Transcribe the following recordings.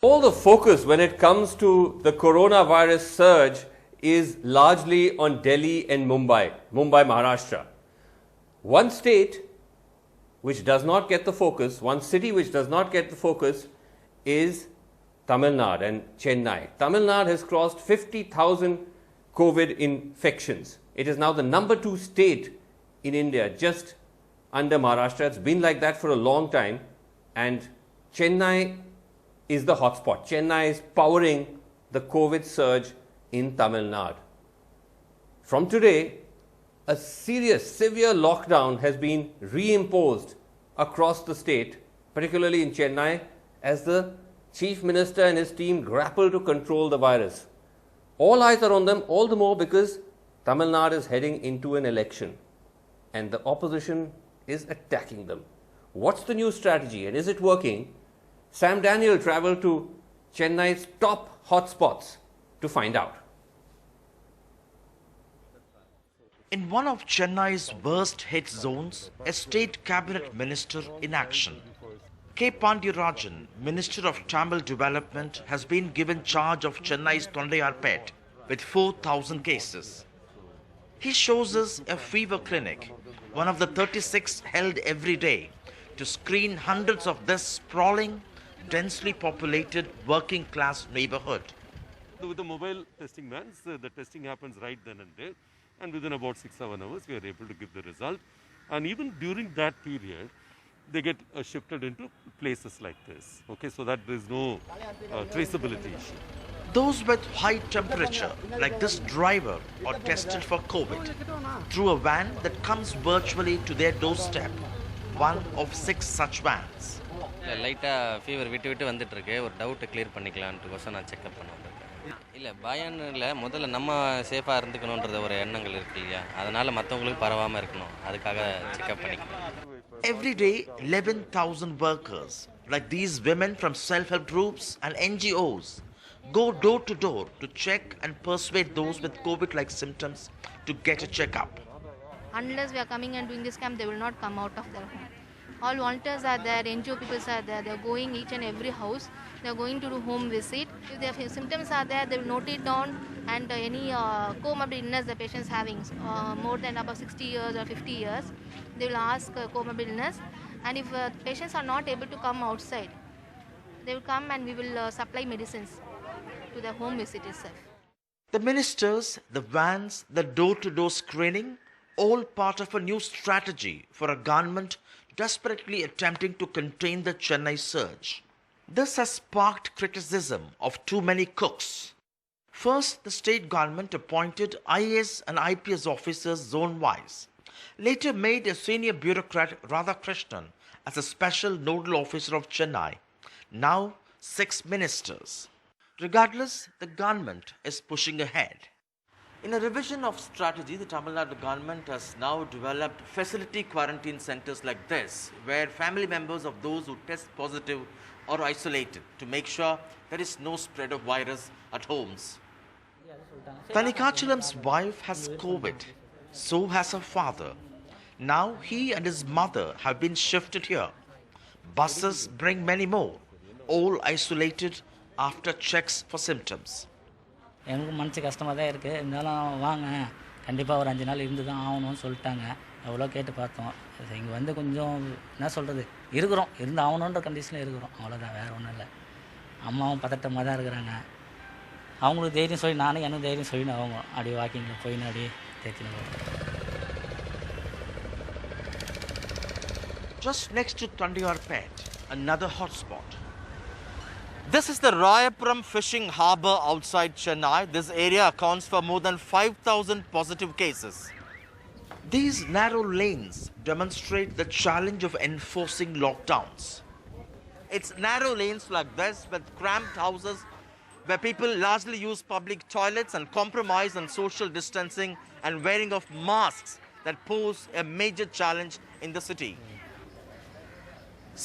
All the focus when it comes to the coronavirus surge is largely on Delhi and Mumbai, Maharashtra. One state which does not get the focus, one city which does not get the focus is Tamil Nadu and Chennai. Tamil Nadu has crossed 50,000 COVID infections. It is now the number 2 state in India, just under Maharashtra. It's been like that for a long time, and Chennai is the hotspot. Chennai is powering the COVID surge in Tamil Nadu. From today, a serious, severe lockdown has been reimposed across the state, particularly in Chennai, as the Chief Minister and his team grapple to control the virus. All eyes are on them, all the more because Tamil Nadu is heading into an election and the opposition is attacking them. What's the new strategy and is it working? Sam Daniel travelled to Chennai's top hotspots to find out. In one of Chennai's worst hit zones, a state cabinet minister in action. K. Pandirajan, Minister of Tamil Development, has been given charge of Chennai's Thondayarpet with 4,000 cases. He shows us a fever clinic, one of the 36 held every day, to screen hundreds of this sprawling, densely populated working class neighborhood. With the mobile testing vans, the testing happens right then and there, and within about 6-7 hours we are able to give the result, and even during that period they get shifted into places like this, okay, so that there is no traceability issue. Those with high temperature, like this driver, are tested for COVID through a van that comes virtually to their doorstep, one of 6 such vans. லைட்டா fever விட்டு வந்துட்டு இருக்கு. ஒரு doubt clear பண்ணிக்கலாம்னு நான் checkup பண்ண வந்திருக்கேன். இல்ல பயன்னு இல்ல, முதல்ல நம்ம சேஃபா இருந்துக்கணும்ன்றது ஒரு எண்ணங்கள் இருக்கு இல்லையா, அதனால மற்றவங்களுக்கு பரவாம இருக்கணும், அதுக்காக செக்அப் பண்ணிக்கலாம். Every day, 11,000 workers, like these women from self-help groups and NGOs, go door to door to check and persuade those with COVID-like symptoms to get a checkup. Unless we are coming and doing this camp, they will not come out of their home. All volunteers are there, NGO people are there, they are going each and every house, they are going to do home visit. If their symptoms are there, they will note it down, and any comorbid illness the patient is having, more than about 60 years or 50 years, they will ask comorbid illness, and if patients are not able to come outside, they will come and we will supply medicines to their home visit itself. The ministers, the vans, the door-to-door screening, all part of a new strategy for a government desperately attempting to contain the Chennai surge. This has sparked criticism of too many cooks. First, the state government appointed IAS and IPS officers zone-wise. Later made a senior bureaucrat Radhakrishnan as a special nodal officer of Chennai. Now, 6 ministers. Regardless, the government is pushing ahead. In a revision of strategy, the Tamil Nadu government has now developed facility quarantine centers like this, where family members of those who test positive are isolated to make sure there is no spread of virus at homes. Thanikachalam's wife has COVID, so has her father. Now he and his mother have been shifted here. Buses bring many more, all isolated after checks for symptoms. எனக்கு மனசு கஷ்டமாக தான் இருக்குது, இருந்தாலும் வாங்க கண்டிப்பாக ஒரு 5 நாள் இருந்து தான் ஆகணும்னு சொல்லிட்டாங்க. எவ்வளோ கேட்டு பார்த்தோம். இங்கே வந்து கொஞ்சம் என்ன சொல்கிறது, இருக்கிறோம், இருந்து ஆகணுன்ற கண்டிஷனில் இருக்கிறோம், அவ்வளோதான், வேறு ஒன்றும் இல்லை. அம்மாவும் பதட்டமாக தான் இருக்கிறாங்க. அவங்களுக்கு தைரியம் சொல்லி நானும் எனக்கு தைரியம் சொல்லி அவங்க அப்படியே வாக்கிங்கில் போயின்னு அப்படியே தேய்ச்சின்னு போகிறோம். Just next to Thondayarpet, another hotspot. This is the Rayapuram fishing harbour outside Chennai. This area accounts for more than 5,000 positive cases. These narrow lanes demonstrate the challenge of enforcing lockdowns. It's narrow lanes like this with cramped houses where people largely use public toilets and compromise on social distancing and wearing of masks that pose a major challenge in the city.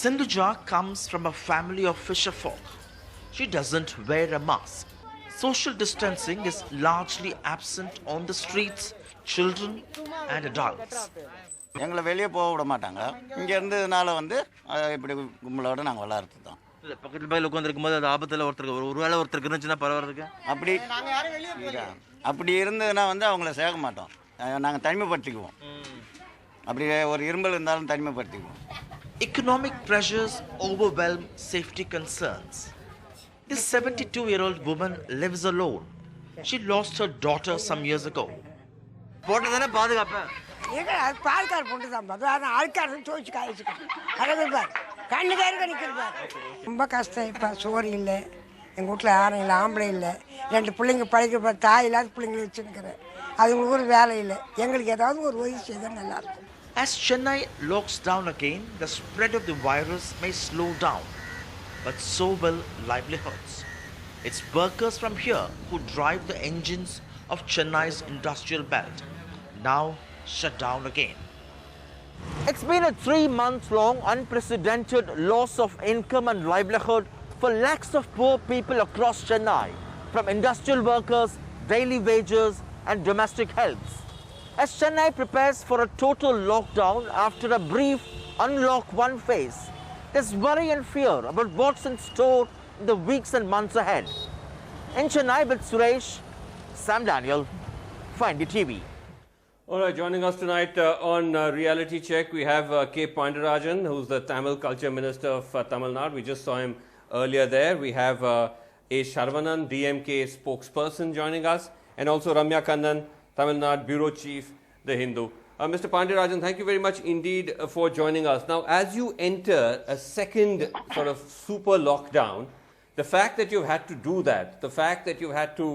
Sindhuja comes from a family of fisher folk. She doesn't wear a mask. Social distancing is largely absent on the streets, children and adults. எங்களை வெளியே போக விட மாட்டாங்க. இங்கே இருந்ததுனால வந்து இப்படி கும்பலோடு நாங்கள் விளாட்றது தான். இல்லை பக்கத்தில் பக்கத்தில் உட்காந்துருக்கும் போது அது ஆபத்தில் ஒருத்தருக்கு ஒரு வேளை ஒருத்தருக்கு இருந்துச்சுன்னா பரவாயில்லைங்க. அப்படி இருந்ததுன்னா வந்து அவங்கள சேர்க்க மாட்டோம், நாங்கள் தனிமைப்படுத்திக்குவோம். அப்படி ஒரு இருமல் இருந்தாலும் தனிமைப்படுத்திக்குவோம். Economic pressures overwhelm safety concerns. This 72-year-old woman lives alone. She lost her daughter some years ago. போட்டு தானே பாதுகாப்பேன். அது பாதுகாப்பு போட்டு தான் பார்த்தோம். ஆனால் ஆள்காரன் துவச்சி காய்ச்சிக்கணும். அழகு பார், கண்ணுக்காருக்கு நிற்கிறது பார். ரொம்ப கஷ்டம். இப்போ சோறு இல்லை, எங்கள் வீட்டில் யாரும் இல்லை, ஆம்பளை இல்லை, 2 பிள்ளைங்க படிக்கிற தாய் இல்லாத பிள்ளைங்களை வச்சுருக்கிறேன். அதுங்களுக்கு ஒரு வேலை இல்லை. எங்களுக்கு ஏதாவது ஒரு உதவி செய்தால் நல்லாயிருக்கும். As Chennai locks down again, the spread of the virus may slow down, but so will livelihoods. It's workers from here who drive the engines of Chennai's industrial belt, now shut down again. It's been a 3-month-long unprecedented loss of income and livelihood for lakhs of poor people across Chennai, from industrial workers, daily wages and domestic helps. As Chennai prepares for a total lockdown after a brief unlock 1 phase, there's worry and fear about what's in store in the weeks and months ahead. In Chennai with Suresh, Sam Daniel, Find the TV. All right, joining us tonight on Reality Check, we have K. Pandarajan, who's the Tamil Culture Minister of Tamil Nadu. We just saw him earlier there. We have A. Sharvanan, DMK spokesperson, joining us, and also Ramya Kannan, Tamil Nadu Bureau Chief, The Hindu. Mr. Pandarajan, thank you very much indeed for joining us. Now, as you enter a second sort of super lockdown, the fact that you've had to do that, the fact that you've had to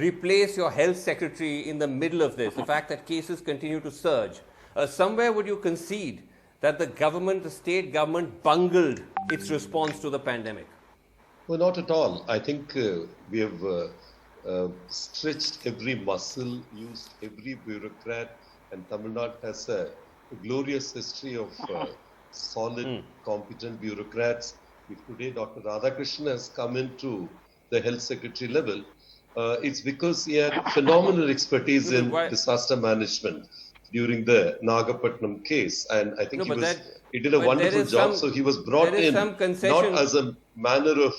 replace your health secretary in the middle of this, the fact that cases continue to surge, somewhere would you concede that the government, the state government, bungled its response to the pandemic? Well, not at all. I think we have stretched every muscle, used every bureaucrat, and Tamil Nadu has a glorious history of solid, competent bureaucrats. If today Dr. Radhakrishnan has come into the health secretary level, it's because he had phenomenal expertise in disaster management during the Nagapatnam case, and I think he did a wonderful job. So he was brought in not as a manner of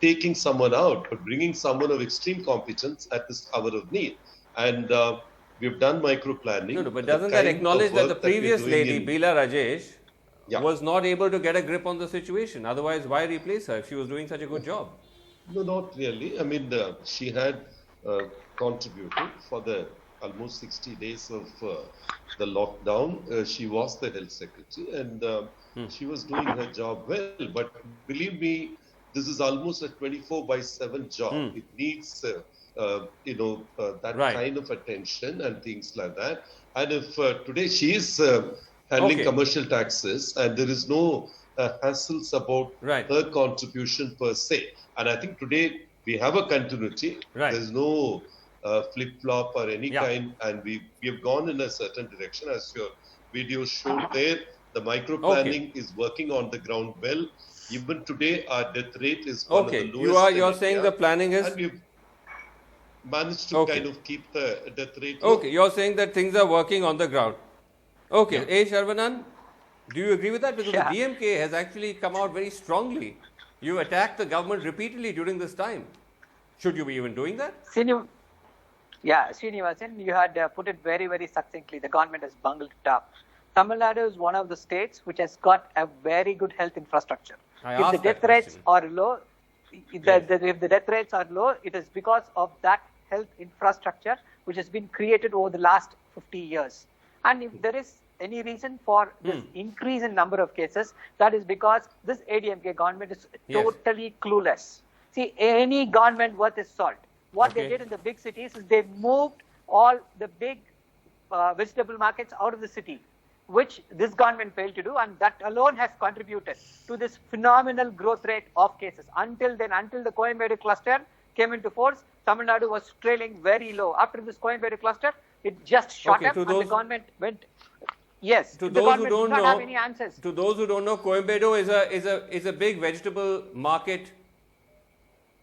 taking someone out, but bringing someone of extreme competence at this hour of need. And we've done micro planning. No, but doesn't that acknowledge that the previous lady, Bila Rajesh, was not able to get a grip on the situation? Otherwise, why replace her if she was doing such a good job? No, not really. I mean, she had contributed for the almost 60 days of the lockdown. She was the health secretary, and she was doing her job well. But believe me, this is almost a 24/7 job. It needs, that kind of attention and things like that. And if today she is handling commercial taxes, and there is no hassles about her contribution per se. And I think today we have a continuity. There's no flip-flop or any kind, and we have gone in a certain direction. As your video showed there, the micro-planning is working on the ground well. Even today, our death rate is one of the lowest. You're saying the planning is... And we've managed to kind of keep the death rate low. Okay, you're saying that things are working on the ground. Okay, A. Sharvanan, do you agree with that? Because the DMK has actually come out very strongly. You attacked the government repeatedly during this time. Should you be even doing that? Srinivasan, you had put it very, very succinctly. The government has bungled it up. Tamil Nadu is one of the states which has got a very good health infrastructure. If the death rates are low, if the death rates are low, it is because of that health infrastructure which has been created over the last 50 years. And if there is any reason for this increase in number of cases, that is because this ADMK government is totally clueless. See, any government worth its salt, what they did in the big cities is they moved all the big vegetable markets out of the city, which this government failed to do, and that alone has contributed to this phenomenal growth rate of cases. Until then, until the Coimbatore cluster came into force, Tamil Nadu was trailing very low. After this Coimbatore cluster, it just shot up, and the government went... Yes, to the those government who don't does not know, have any answers. To those who don't know, Coimbatore is a big vegetable market,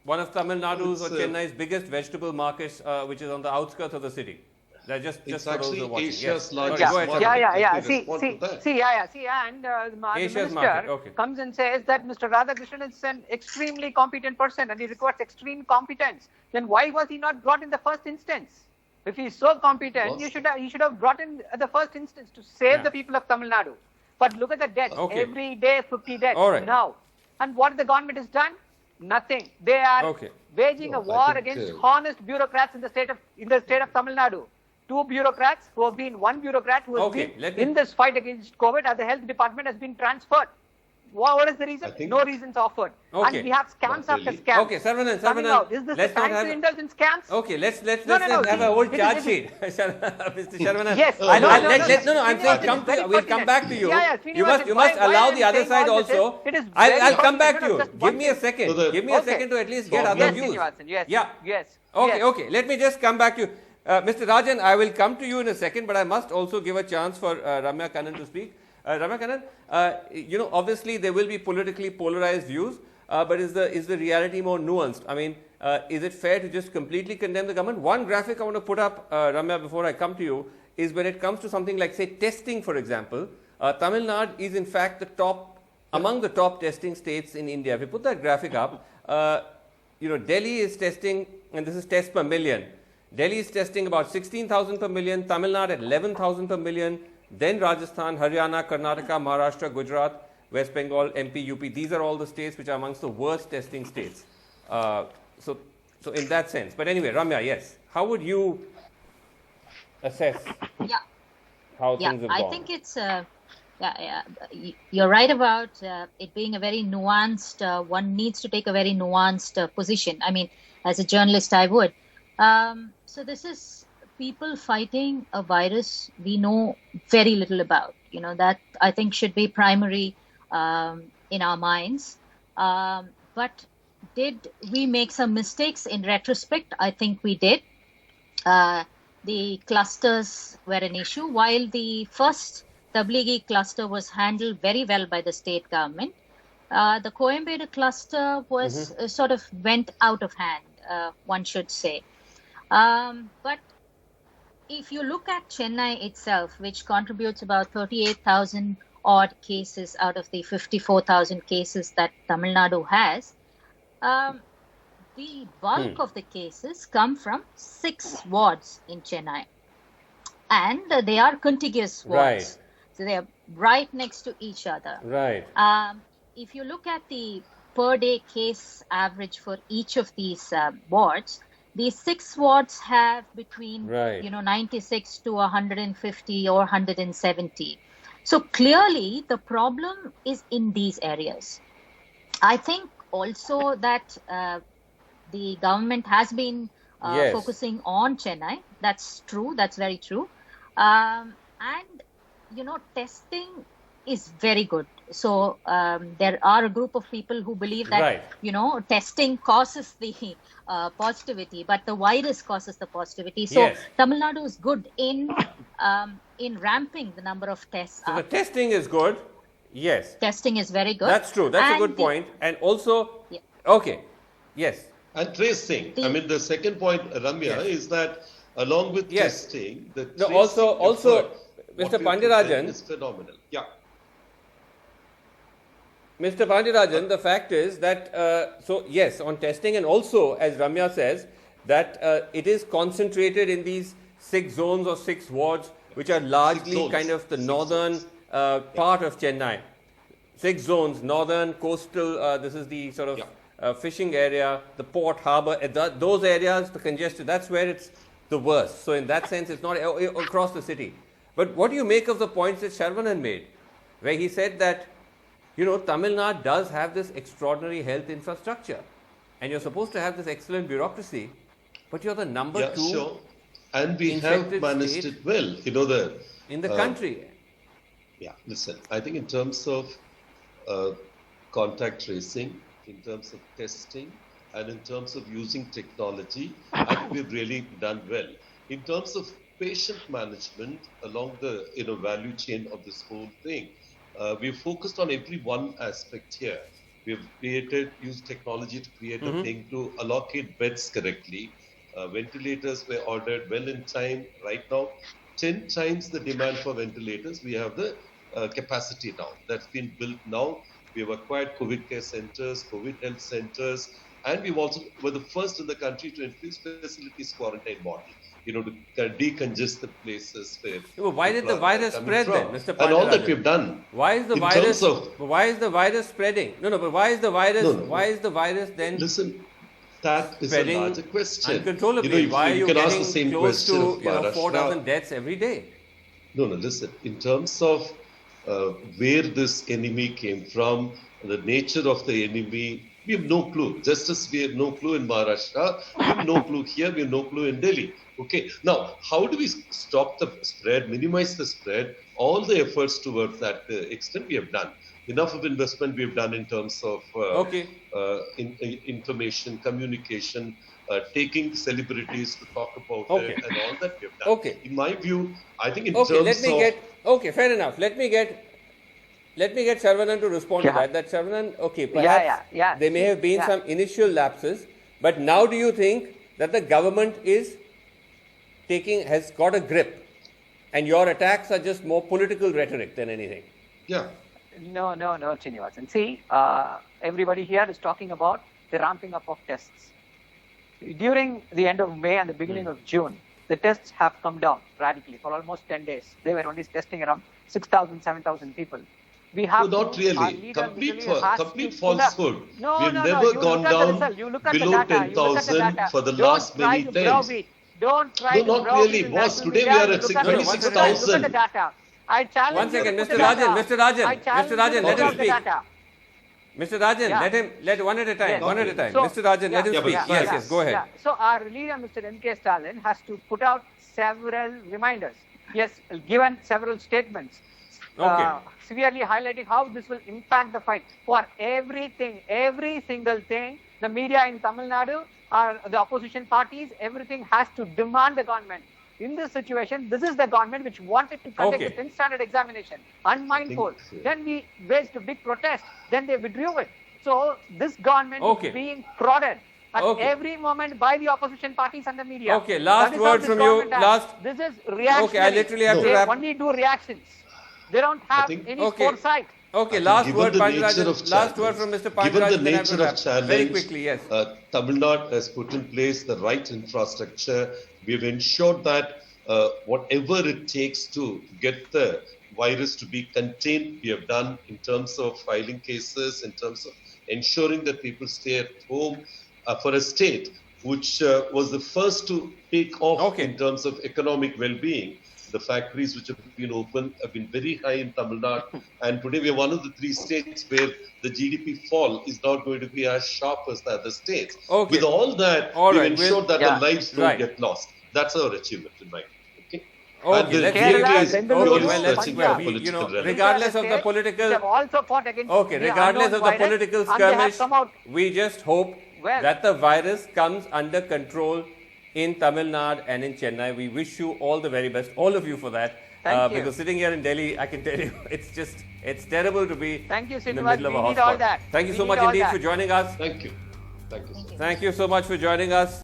one of Tamil Nadu's or Chennai's biggest vegetable markets, which is on the outskirts of the city. Just It's for those who actually are watching. Asia's Yes. largest Sorry, go ahead, market. Sharvana. Yeah. Let me respond to that. See, and the Asia's minister market, okay. comes and says that Mr. Radhakrishnan is an extremely competent person and he requires extreme competence. Then why was he not brought in the first instance? If he is so competent, he should have brought in the first instance to save the people of Tamil Nadu. But look at the deaths. Okay. Every day 50 deaths All right. now. And what the government has done? Nothing. They are waging a war against honest bureaucrats in the state of Tamil Nadu. Two bureaucrats who have been, one bureaucrat who has been in this fight against COVID at the health department has been transferred. What is the reason? No reasons offered. Okay. And we have scams after scams. Okay, Saravanan, Is this let's the not time have to indulge in scams? Okay, let's No, have a whole see, charge it is- sheet. Mr. Sharvana. Yes. I'm Srinivasan, saying we'll come back to you. Srinivasan, You must why allow I'm the other saying side all this is, also. it is very I'll come back to complicated. you. Just Give one me a thing. second. Give me a second to at least get other Yes, views. Srinivasan, yes. Yeah. Yes. Okay. Let me just come back to you. Mr. Rajan, I will come to you in a second, but I must also give a chance for Ramya Kannan to speak. Ramya Kannan, obviously there will be politically polarized views, but is the reality more nuanced? I mean, is it fair to just completely condemn the government? One graphic I want to put up, Ramya, before I come to you, is when it comes to something like, say, testing, for example. Tamil Nadu is in fact among the top testing states in India. If you put that graphic up, Delhi is testing, and this is tests per million. Delhi is testing about 16,000 per million, Tamil Nadu at 11,000 per million, then Rajasthan, Haryana, Karnataka, Maharashtra, Gujarat, West Bengal, MP, UP. These are all the states which are amongst the worst testing states. So in that sense. But anyway, Ramya, yes. How would you assess how things have gone? I think it's, you're right about it being a very nuanced, one needs to take a very nuanced position. I mean, as a journalist, I would. So this is people fighting a virus we know very little about. That I think should be primary in our minds. But did we make some mistakes in retrospect? I think we did. The clusters were an issue. While the first Tablighi cluster was handled very well by the state government, the Coimbatore cluster was sort of went out of hand, one should say. But if you look at Chennai itself, which contributes about 38,000 odd cases out of the 54,000 cases that Tamil Nadu has, the bulk of the cases come from 6 wards in Chennai. And they are contiguous wards. Right. So they are right next to each other. Right. If you look at the per day case average for each of these wards, these 6 wards have between 96 to 150 or 170. So clearly the problem is in these areas. I think also that the government has been focusing on Chennai. That's true. That's very true. And testing is very good. So there are a group of people who believe that, testing causes the positivity, but the virus causes the positivity. So Tamil Nadu is good in ramping the number of tests So up. the testing is good. Yes. Testing is very good. That's true. That's a good point. And also, yes. And tracing. I mean, the second point, Ramya, is that along with testing, the tracing also, effort, Mr. what we have done Pandirajan is phenomenal. Yeah. Mr. Pandirajan, the fact is that, on testing, and also, as Ramya says, that it is concentrated in these 6 zones or 6 wards, which are largely kind of the northern part of Chennai. 6 zones, northern, coastal, this is the sort of fishing area, the port, harbour, those areas, the congested, that's where it's the worst. So in that sense, it's not across the city. But what do you make of the points that Sharvanan made, where he said that, Tamil Nadu does have this extraordinary health infrastructure, and you're supposed to have this excellent bureaucracy, but you're the number 2 sure. And we have managed it well. In the country. Yeah, listen, I think in terms of contact tracing, in terms of testing, and in terms of using technology, I think we've really done well. In terms of patient management along the value chain of this whole thing, we've focused on every one aspect here. We've used technology to create a thing to allocate beds correctly. Ventilators were ordered well in time. Right now, 10 times the demand for ventilators. We have the capacity now. That's been built now. We have acquired COVID care centers, COVID health centers, and we've also were the first in the country to introduce facilities quarantine model, to decongest the places where. Why did the virus spread then, Mr. And all that Pandarajan? we've done. Why is the Why is the virus spreading? No, but why is the virus? Why is the virus then? Listen, that is a spreading larger question. Uncontrollably. Why are you can ask getting the same close question to of Maharashtra. 4,000 deaths every day? No, listen. In terms of where this enemy came from, the nature of the enemy, we have no clue. Just as we have no clue in Maharashtra, we have no clue here, we have no clue in Delhi. Okay. Now, how do we stop the spread, minimize the spread? All the efforts towards that extent we have done. Enough of investment we have done in terms of information, communication, taking celebrities to talk about it, and all that we have done. Okay. In my view, I think in terms of... Okay, fair enough. Let me get Saravanan to respond to that. That Saravanan, perhaps there may have been some initial lapses, but now do you think that the government has got a grip, and your attacks are just more political rhetoric than anything? Yeah. No, Srinivasan. See, everybody here is talking about the ramping up of tests. During the end of May and the beginning of June, the tests have come down radically for almost 10 days. They were only testing around 6,000, 7,000 people. We have not really. Complete falsehood. We have never you gone down below 10,000 for the last many times. Don't try to not really. Boss, today we are at 26,000. Look at the data. I challenge 1 second, you to Mr. put the Rajan, data. Mr. Rajan, let him speak. Data. Mr. Rajan, let one at a time, one at a time. So, Mr. Rajan, let him speak. Yes, go ahead. Yeah. So our leader, Mr. M.K. Stalin, has to put out several reminders. He has given several statements, severely highlighting how this will impact the fight. For everything, every single thing, the media in Tamil Nadu, or the opposition parties, everything has to demand the government. In this situation, this is the government which wanted to conduct the 10th standard examination, unmindful. Then we raised a big protest. Then they withdrew it. So this government is being prodded at every moment by the opposition parties and the media. Okay, last word from you. This is reactionary. Okay, I literally have to wrap. They only do reactions. They don't have any foresight. Okay, last word, last word from Mr. Pandarajan. Given the nature of challenge, very quickly, yes. Tamil Nadu has put in place the right infrastructure. We have ensured that whatever it takes to get the virus to be contained, we have done in terms of filing cases, in terms of ensuring that people stay at home for a state which was the first to take off in terms of economic well-being. The factories which have been open have been very high in Tamil Nadu, and today we are one of the 3 states where the GDP fall is not going to be as sharp as the other states. With all that, we've ensured that the lives don't get lost. That's our achievement in my view. Regardless of the political, regardless of the political skirmish, we just hope that the virus comes under control in Tamil Nadu and in Chennai. We wish you all the very best, all of you, for that. Because sitting here in Delhi, I can tell you, it's terrible to be in the middle of a hotspot. Thank you so much indeed for joining us. Thank you. Thank you so much. Thank you so much for joining us.